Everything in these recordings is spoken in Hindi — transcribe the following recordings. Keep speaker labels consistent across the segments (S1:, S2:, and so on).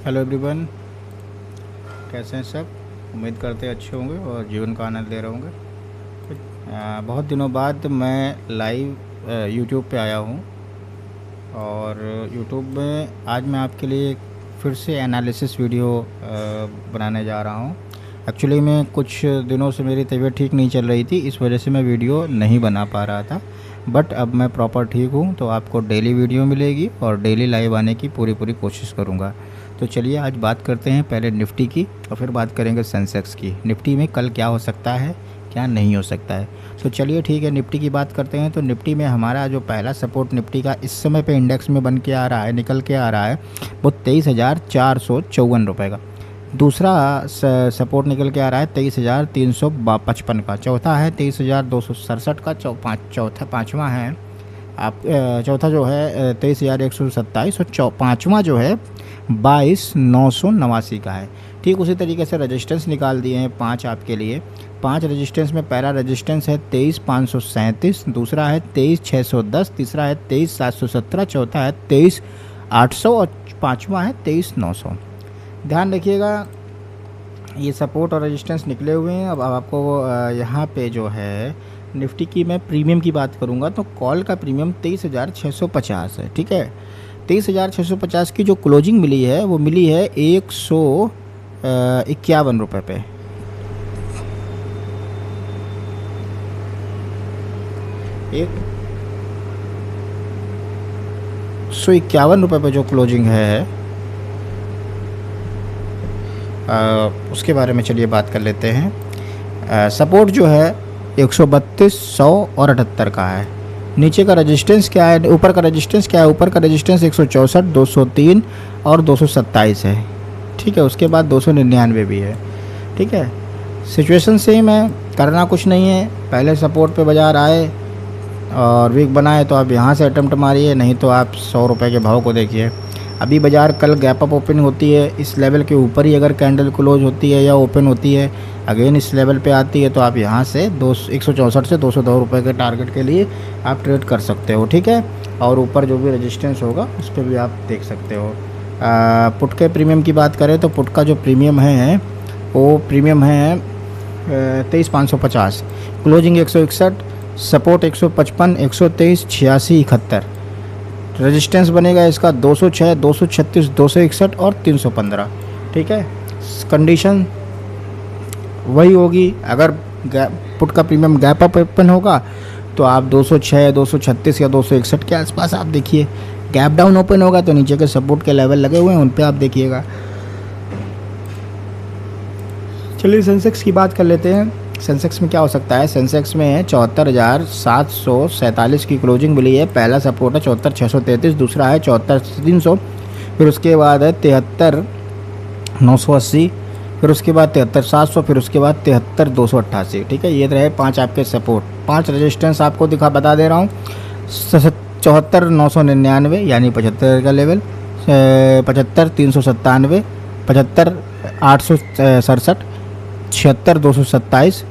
S1: हेलो एवरीवन, कैसे हैं सब। उम्मीद करते हैं अच्छे होंगे और जीवन का आनंद ले रहे होंगे। बहुत दिनों बाद मैं लाइव यूट्यूब पे आया हूँ और यूट्यूब में आज मैं आपके लिए फिर से एनालिसिस वीडियो बनाने जा रहा हूँ। एक्चुअली मैं कुछ दिनों से मेरी तबीयत ठीक नहीं चल रही थी, इस वजह से मैं वीडियो नहीं बना पा रहा था। बट अब मैं प्रॉपर ठीक हूँ तो आपको डेली वीडियो मिलेगी और डेली लाइव आने की पूरी कोशिश करूँगा। तो चलिए आज बात करते हैं पहले निफ्टी की और फिर बात करेंगे सेंसेक्स की। निफ्टी में कल क्या हो सकता है, क्या नहीं हो सकता है। तो चलिए ठीक है, निफ्टी की बात करते हैं। तो निफ्टी में हमारा जो पहला सपोर्ट निफ्टी का इस समय पे इंडेक्स में बन के आ रहा है, निकल के आ रहा है, वो 23,454 रुपये का। दूसरा सपोर्ट निकल के आ रहा है 23,355 का। चौथा है 23,267 का। पाँचवा है आप चौथा जो है 23,127 और पाँचवा जो है 22,989 का है। ठीक उसी तरीके से रजिस्टेंस निकाल दिए हैं 5 आपके लिए। 5 रजिस्टेंस में पहला रजिस्टेंस है 23,537, दूसरा है 23,610, तीसरा है 23,717, चौथा है 23,800 और पाँचवा है 23,900। ध्यान रखिएगा, ये सपोर्ट और रेजिस्टेंस निकले हुए हैं। अब आपको यहाँ पे जो है निफ्टी की मैं प्रीमियम की बात करूँगा तो कॉल का प्रीमियम 23,650 है। ठीक है, 23,650 की जो क्लोजिंग मिली है वो मिली है 151 रुपये पे। एक 151 रुपये पे जो क्लोजिंग है उसके बारे में चलिए बात कर लेते हैं। सपोर्ट जो है 132, 100 और 78 का है। नीचे का रेजिस्टेंस क्या है, ऊपर का रेजिस्टेंस क्या है, ऊपर का रेजिस्टेंस 164, 203 और 227 है। ठीक है, उसके बाद 299 भी है। ठीक है, सिचुएशन सेम है, करना कुछ नहीं है। पहले सपोर्ट पे बाज़ार आए और वीक बनाए तो आप यहाँ से अटेम्प्ट मारिए, नहीं तो आप 100 रुपये के भाव को देखिए। अभी बाज़ार कल गैप अप ओपन होती है, इस लेवल के ऊपर ही अगर कैंडल क्लोज होती है या ओपन होती है, अगेन इस लेवल पे आती है तो आप यहाँ से 164 से 202 रुपये के टारगेट के लिए आप ट्रेड कर सकते हो। ठीक है, और ऊपर जो भी रेजिस्टेंस होगा उस पर भी आप देख सकते हो। पुट के प्रीमियम की बात करें तो पुट का जो प्रीमियम है वो प्रीमियम है 23,550, क्लोजिंग 161, सपोर्ट 155, 123, 86, 71। रेजिस्टेंस बनेगा इसका 206, 236, 261 और 315। ठीक है, कंडीशन वही होगी। अगर पुट का प्रीमियम गैप अप ओपन होगा तो आप 206, 236 या 261 के आसपास आप देखिए। गैप डाउन ओपन होगा तो नीचे के सपोर्ट के लेवल लगे हुए हैं, उन पे आप देखिएगा। चलिए सेंसेक्स की बात कर लेते हैं। सेंसेक्स में क्या हो सकता है। सेंसेक्स में 74,747 की क्लोजिंग मिली है। पहला सपोर्ट है 74,633, दूसरा है 74,300, फिर उसके बाद है 73,980, फिर उसके बाद 73,700, फिर उसके बाद 73,288। ठीक है, ये रहे 5 आपके सपोर्ट। 5 रेजिस्टेंस आपको बता दे रहा हूँ। 74,999 यानी 75 का लेवल, 75,397, 75,867, 76,227,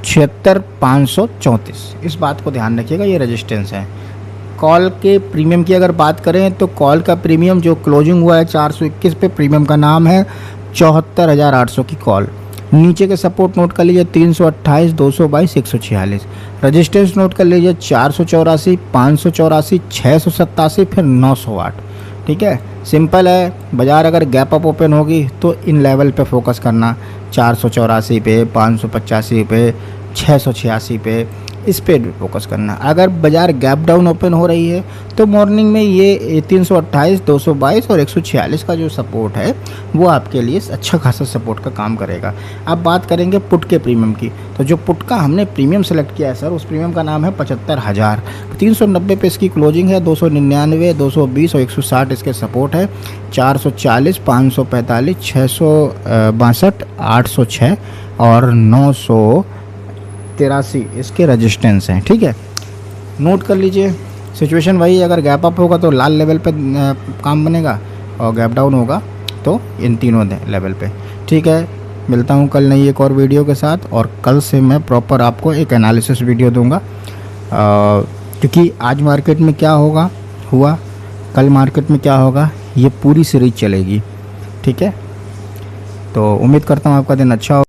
S1: 76,534। इस बात को ध्यान रखिएगा, ये रेजिस्टेंस है। कॉल के प्रीमियम की अगर बात करें तो कॉल का प्रीमियम जो क्लोजिंग हुआ है 421 पे, प्रीमियम का नाम है 74,800 की कॉल। नीचे के सपोर्ट नोट कर लीजिए 328, 222, 146। रजिस्टेंस नोट कर लीजिए 484, 584, 687, फिर 908। ठीक है, सिंपल है। बाज़ार अगर गैप अप ओपन होगी तो इन लेवल पे फोकस करना, 484 पे, 585 पे, 686 पे, इस पे फोकस करना। अगर बाज़ार गैप डाउन ओपन हो रही है तो मॉर्निंग में ये 328, 222 और 146 का जो सपोर्ट है वो आपके लिए अच्छा खासा सपोर्ट का काम करेगा। अब बात करेंगे पुट के प्रीमियम की। तो जो पुट का हमने प्रीमियम सेलेक्ट किया है सर, उस प्रीमियम का नाम है 75,000। 390 पे इसकी क्लोजिंग है, 299, 220 और 160 इसके सपोर्ट है, 440, 545, 662, 806 और 983 इसके रजिस्टेंस हैं। ठीक है, नोट कर लीजिए। सिचुएशन वही, अगर गैप अप होगा तो लाल लेवल पे काम बनेगा और गैप डाउन होगा तो इन तीनों लेवल पे। ठीक है, मिलता हूँ कल नई एक और वीडियो के साथ, और कल से मैं प्रॉपर आपको एक एनालिसिस वीडियो दूंगा, क्योंकि आज मार्केट में क्या होगा हुआ, कल मार्केट में क्या होगा, ये पूरी सीरीज चलेगी। ठीक है, तो उम्मीद करता हूँ आपका दिन अच्छा हो।